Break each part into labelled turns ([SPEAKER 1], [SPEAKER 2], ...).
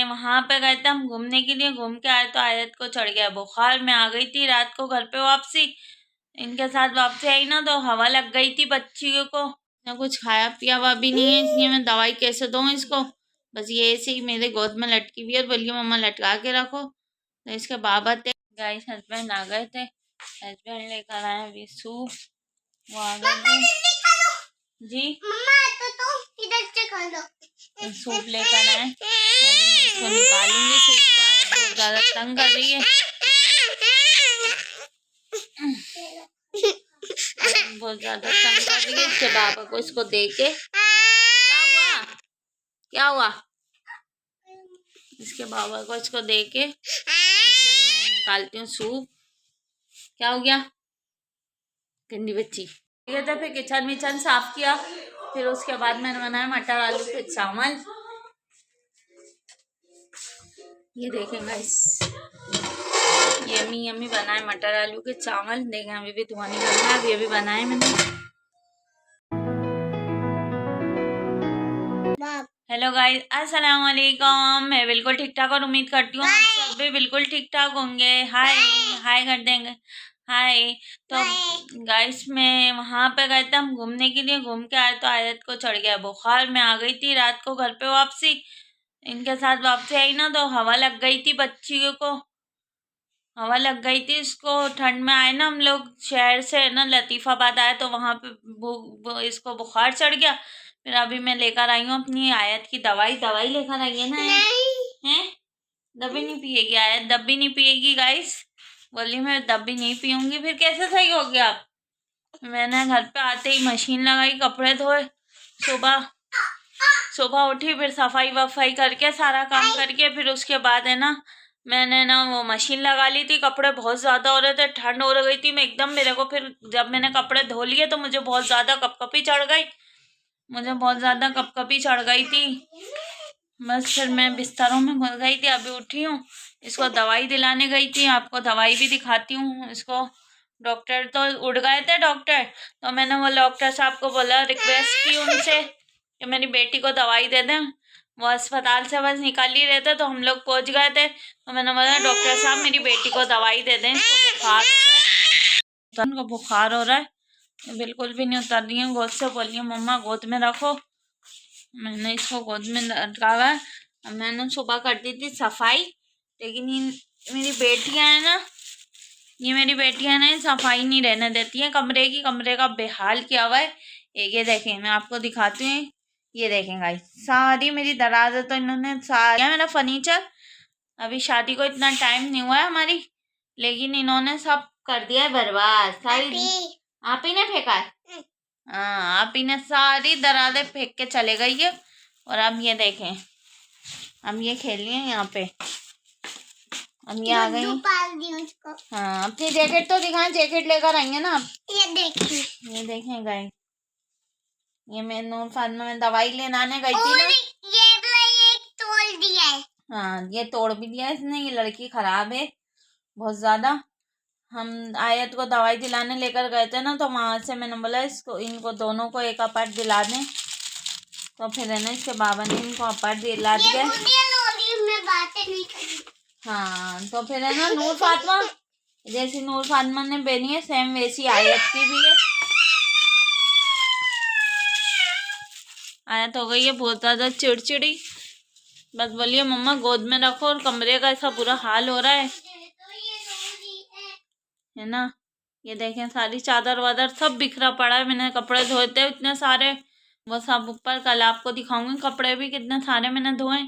[SPEAKER 1] में वहाँ पे गए थे हम घूमने के लिए, घूम के आए तो आयत को चढ़ गया बुखार। मैं आ गई थी रात को घर पे वापसी, इनके साथ वापसी आई ना तो हवा लग गई थी बच्ची को, ना कुछ खाया पिया हुआ भी नहीं है, इसलिए मैं दवाई कैसे दूँ इसको। बस ये ऐसे ही मेरे गोद में लटकी हुई है, बोलिए मम्मा लटका के रखो। तो इसके बाबा थे गाइस, हस्बैंड आ गए थे, हस्बैंड लेकर आए अभी सूप, वो आ गए थे जी तो इधर से खा लो। सूप लेकर आए, अभी मैं इसको निकालूंगी सूप को, आए बहुत ज्यादा तंग कर रही है, बहुत ज्यादा तंग कर रही है। इसके बाबा को इसको दे के, क्या हुआ इसके बाबा को इसको दे के मैं निकालती हूँ सूप। क्या हो गया गंदी बच्ची। ठीक है, तो फिर किचन विचन साफ किया, फिर उसके बाद मैंने बनाया मटर आलू के चावल। ये देखें गाइस, यम्मी यम्मी बनाए मटर आलू के चावल। देखें अभी भी धुआं निकल रहा है, अभी बनाए मैंने। हेलो गाइस, अस्सलाम वालेकुम। मैं बिल्कुल ठीक ठाक और उम्मीद करती हूँ आप सब भी बिल्कुल ठीक ठाक होंगे। हाय हाय कर देंगे, हाय। तो गाइस मैं वहाँ पे गए थे हम घूमने के लिए, घूम के आए तो आयत को चढ़ गया बुखार। मैं आ गई थी रात को घर पे वापसी, इनके साथ वापसी आई ना तो हवा लग गई थी बच्ची को, हवा लग गई थी इसको। ठंड में आए ना हम लोग शहर से ना, लतीफ़ाबाद आए तो वहाँ पे इसको बुखार चढ़ गया। फिर अभी मैं लेकर आई हूँ अपनी आयत की दवाई। दवाई लेकर आई है ना, हैं दबी नहीं पिएगी आयत, दबी नहीं पिएगी गाइस, बोली मैं दबी नहीं पीऊँगी। फिर कैसे सही हो गया आप। मैंने घर पे आते ही मशीन लगाई, कपड़े धोए, सुबह सुबह उठी, फिर सफाई वफाई करके सारा काम करके फिर उसके बाद है ना मैंने ना वो मशीन लगा ली थी। कपड़े बहुत ज़्यादा हो रहे थे, ठंड हो गई थी, मैं एकदम मेरे को फिर जब मैंने कपड़े धो लिए तो मुझे बहुत ज़्यादा कपकपी चढ़ गई, मुझे बहुत ज़्यादा कपकपी चढ़ गई थी। बस फिर मैं बिस्तरों में घुस गई थी, अभी उठी हूँ। इसको दवाई दिलाने गई थी, आपको दवाई भी दिखाती हूँ इसको। डॉक्टर तो उड़ गए थे डॉक्टर, तो मैंने वो डॉक्टर साहब को बोला, रिक्वेस्ट की उनसे कि मेरी बेटी को दवाई दे दें। वो अस्पताल से बस निकल ही रहे थे तो हम लोग पहुंच गए थे, तो मैंने बोला डॉक्टर साहब मेरी बेटी को दवाई दे दें, इसको बुखार हो रहा है, उनको बुखार हो रहा है, बिल्कुल भी नहीं उतर रही है। गोद से बोलिए मम्मा गोद में रखो। मैंने इसको गोद में रखा हुआ है। मैंने सुबह कर दी थी सफाई, लेकिन ये मेरी बेटियां हैं ना, ये मेरी बेटियां ना सफाई नहीं रहने देती हैं कमरे की, कमरे का बेहाल किया हुआ है। ये देखें, मैं आपको दिखाती हूँ, ये देखें गाइस, सारी मेरी दराज है तो इन्होंने सारा मेरा फर्नीचर, अभी शादी को इतना टाइम नहीं हुआ है हमारी, लेकिन इन्होंने सब कर दिया है बर्बाद। सारी आप ही ने फेंका है, हाँ आप ही ने सारी दरारें फेंक के चले गई है। और अब ये देखें, अब ये खेल रही है यहाँ पे, अब ये आ गई। हाँ अपनी जैकेट तो दिखाएं, जैकेट लेकर आई है ना आप, ये देखें गाइस, ये मैं नूर फातिमा में दवाई लेने आने गई थी ना, ये तोड़ दिया है। हाँ ये तोड़ भी दिया है इसने, ये लड़की खराब है बहुत ज्यादा। हम आयत को दवाई दिलाने लेकर गए थे ना, तो वहाँ से मैंने बोला इसको, इनको दोनों को एक अपार्ट दिला दें, तो फिर है ना इसके बाबा ने इनको अपार्ट दिला दिया। हाँ तो फिर है ना नूर फातिमा, जैसी नूर फातिमा ने बनी है सेम वैसी आयत की भी है। आयत हो गई है बहुत ज़्यादा चिड़चिड़ी, बस बोलिए मम्मा गोद में रखो, और कमरे का ऐसा बुरा हाल हो रहा है ना। ये देखें सारी चादर वादर सब बिखरा पड़ा है, मैंने कपड़े धोए थे इतने सारे, वो सब ऊपर, कल आपको दिखाऊंगी कपड़े भी कितने सारे मैंने धोए।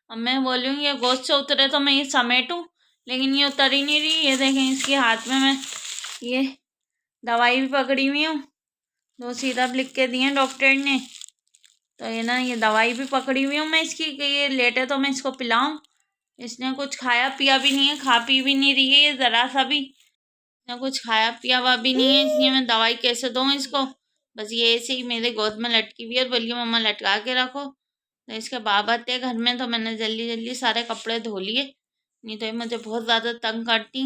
[SPEAKER 1] अब मैं बोलूँगी ये गोद से उतरे तो मैं ये समेटूँ, लेकिन ये उतर ही नहीं रही। ये देखें इसके हाथ में मैं ये दवाई भी पकड़ी हुई हूँ, 2 सिरप लिख के दिए डॉक्टर ने, तो ये ना ये दवाई भी पकड़ी हुई हूँ मैं इसकी कि ये लेटे तो मैं इसको पिलाऊँ। इसने कुछ खाया पिया भी नहीं है, खा पी भी नहीं रही है ये ज़रा सा भी, ना कुछ खाया पिया हुआ भी नहीं है, इसलिए मैं दवाई कैसे दूँ इसको। बस ये ऐसे ही मेरे गोद में लटकी हुई है, बोलिए मम्मा लटका के रखो। तो इसके बाबा थे घर में, तो मैंने जल्दी जल्दी सारे कपड़े धो लिए, नहीं तो ये मुझे बहुत ज़्यादा तंग करती।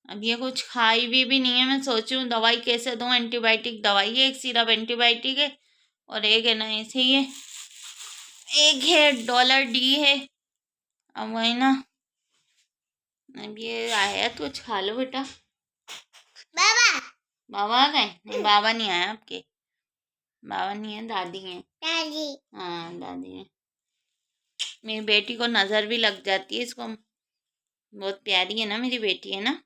[SPEAKER 1] अब ये कुछ खाई भी नहीं है, मैं सोच रही हूँ दवाई कैसे दूँ। एंटीबायोटिक दवाई है, एक सिरप एंटीबायोटिक है और एक है ना ऐसे ही है, $1 डी है। अब वही ना, अब ये आया तो कुछ खा लो बेटा। बाबा आ गए? नहीं, बाबा नहीं आया आपके। बाबा नहीं है, दादी है। दादी, हाँ दादी है। मेरी बेटी को नजर भी लग जाती है, इसको बहुत प्यारी है ना मेरी बेटी, है ना,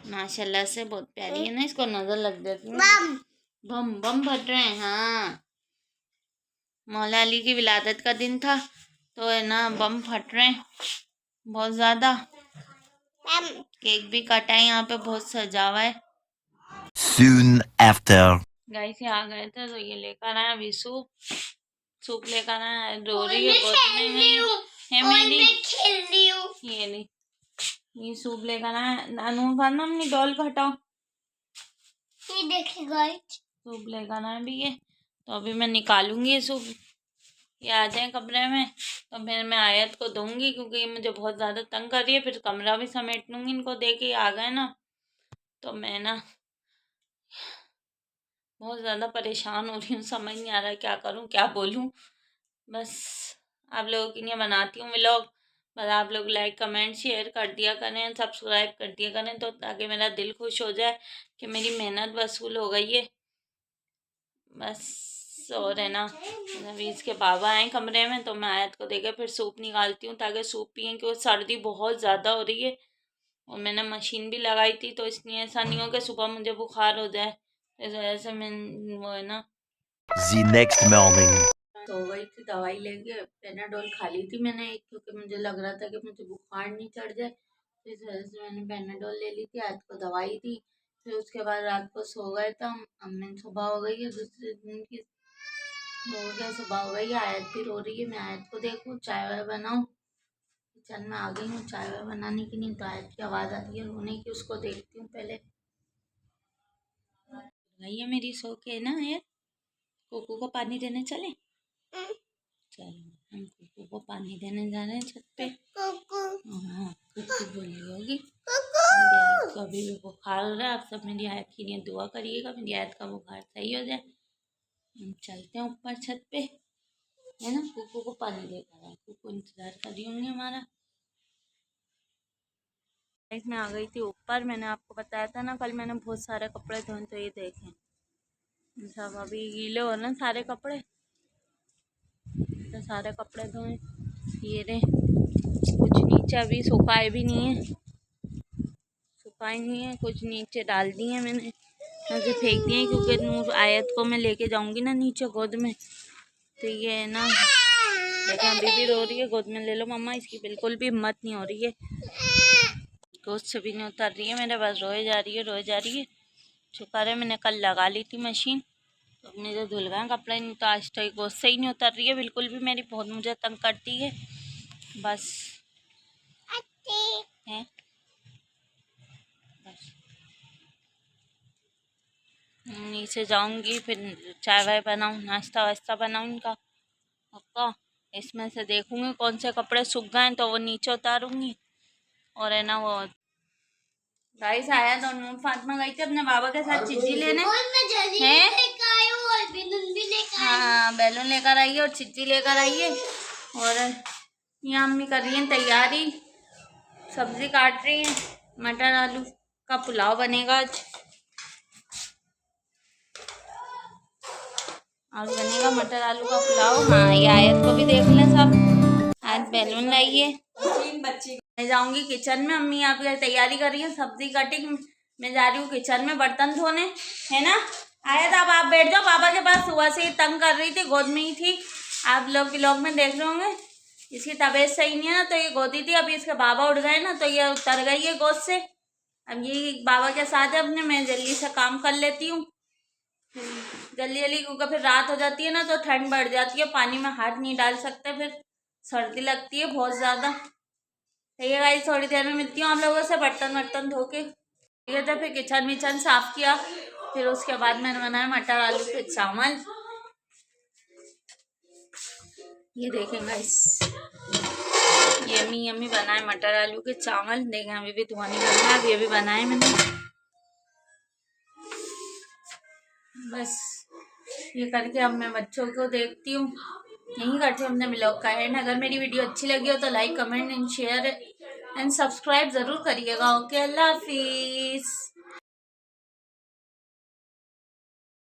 [SPEAKER 1] माशाल्लाह से बहुत प्यारी है ना, इसको नजर लग जाती है। बम बम बम फट रहे हैं। हाँ, मौला अली की विलादत का दिन था तो है ना, बम फट रहे हैं बहुत ज्यादा। केक भी काटा है, यहाँ पे बहुत सजा हुआ है। Soon after. गाइस ये आ गए थे तो ये लेकर आया अभी सूप लेकर आया। रो रही है बहुत में है मेरी। ये नहीं, ये सूप लेकर आया। नानू खाना अपनी डॉल को हटाओ। ये देखिए गाइस, सूप लेकर आया भी ये। तो अभी मैं निकालूंगी ये सूप। ये आ जाए कमरे में तो फिर मैं आयत को दूंगी, क्योंकि ये मुझे बहुत ज़्यादा तंग कर रही है। फिर कमरा भी समेट लूँगी, इनको दे के आ गए ना तो मैं ना बहुत ज़्यादा परेशान हो रही हूँ। समझ नहीं आ रहा है क्या करूँ क्या बोलूँ। बस आप लोगों के लिए बनाती हूँ व्लॉग। बस आप लोग लाइक कमेंट शेयर कर दिया करें, सब्सक्राइब कर दिया करें, तो ताकि मेरा दिल खुश हो जाए कि मेरी मेहनत वसूल हो गई है बस। और है ना, अभी इसके बाबा आए कमरे में तो मैं आयत को देकर फिर सूप निकालती हूँ ताकि सूप पिए, क्योंकि सर्दी बहुत ज़्यादा हो रही है और मैंने मशीन भी लगाई थी, तो इसलिए ऐसा नहीं हो कि सुबह मुझे बुखार हो जाए। इस वजह से मैं वो है ना The next morning. सो गई थी, दवाई लेके पेनाडोल खा ली थी मैंने एक, क्योंकि मुझे लग रहा था कि मुझे बुखार नहीं चढ़ जाए, तो इस वजह से मैंने पेनाडोल ले ली थी। आज को दवाई दी, फिर उसके बाद रात को सो गए थे हम। अम्मी सुबह हो गई है दूसरे दिन की, हो गया सुबह हो गई है। आयत भी रो रही है, मैं आयत को देखूँ चाय वाय बनाऊँ। किचन में आ गई हूँ चाय वाय बनाने की, नहीं तो आयत की आवाज़ आ रही है रोने की, उसको देखती हूँ पहले। गई है मेरी सो के ना आयत। कोको को पानी देने चले? चलो हम कोको को पानी देने जा रहे हैं छत पे। हाँ कुकू बोल रही होगी। मेरी आयत को अभी भी बुखार हो रहा है। आप सब मेरी आयत के लिए दुआ करिएगा, मेरी आयत का बुखार सही हो जाए। हम चलते हैं ऊपर छत पे, है ना। कुकू को पानी देकर आए, कुकू इंतजार कर रही होंगी हमारा। मैं आ गई थी ऊपर। मैंने आपको बताया था ना कल मैंने बहुत सारे कपड़े धोए, तो ये देखें सब अभी गीले हो रहे हैं सारे कपड़े। तो सारे कपड़े धोए ये रहे, कुछ नीचे अभी सुखाए भी नहीं है, सुखाए नहीं है, कुछ नीचे डाल दिए मैंने, ऐसे फेंक दिए, क्योंकि नूर आयत को मैं लेके जाऊंगी ना नीचे गोद में, तो ये है ना लेकिन अभी भी रो रही है। गोद में ले लो मम्मा, इसकी बिल्कुल भी हिम्मत नहीं हो रही है, गोद से भी नहीं उतर रही है मेरे, बस रोए जा रही है रोए जा रही है। शुक्र है मैंने कल लगा ली थी मशीन, तो अपने जो धुल गए कपड़े, नहीं तो आज तो गोद से ही नहीं उतर रही है बिल्कुल भी मेरी, बहुत मुझे तंग करती है बस है। बस नीचे जाऊंगी, फिर चाय वाय बनाऊँ, नाश्ता वाश्ता बनाऊँ इनका पक्का। इसमें से देखूंगी कौन से कपड़े सूख गए तो वो नीचे उतारूंगी। और है ना वो गाइस आया तो नूर फातिमा गई थी अपने बाबा के साथ चिज्जी लेने हैं। हाँ बैलून लेकर आई है और चिज्जी लेकर आई है। और यहाँ अम्मी कर रही है तैयारी, सब्जी काट रही है, मटर आलू का पुलाव बनेगा आज। आज बनेगा मटर आलू का पुलाव। हाँ ये आयत को भी देख लें सब, आज बैलून लाइए। मैं जाऊंगी किचन में, अम्मी यहाँ पे तैयारी कर रही है सब्जी कटिंग, मैं जा रही हूँ किचन में बर्तन धोने, है ना। आयत अब आप बैठ जाओ, पापा के पास सुबह से ही तंग कर रही थी, गोद में ही थी, आप लोग व्लॉग में देख रहे होंगे। इसकी तबीयत सही नहीं है ना, तो ये गोदी थी, अभी इसके बाबा उठ गए ना तो ये उतर गई है गोद से। अब ये बाबा के साथ है अपने, मैं जल्दी से काम कर लेती हूँ जल्दी जल्दी, क्योंकि फिर रात हो जाती है ना तो ठंड बढ़ जाती है, पानी में हाथ नहीं डाल सकते, फिर सर्दी लगती है बहुत ज़्यादा। ठीक है गाइस, थोड़ी देर में मिलती हूँ आप लोगों से, बर्तन वर्तन धो के ठीक है। तो फिर किचन विचन साफ किया, फिर उसके बाद मैंने बनाया मटर आलू के चावल। ये देखें गाइस, यम्मी यम्मी बनाए मटर आलू के चावल। देखें अभी भी धुआं निकल रहा है, अभी अभी बनाए मैंने। बस ये करके अब मैं बच्चों को देखती हूँ, यहीं करते हैं अपने ब्लॉग का एंड। अगर मेरी वीडियो अच्छी लगी हो तो like comment and share and subscribe ज़रूर करिएगा। ओके, अल्लाह हाफिज़।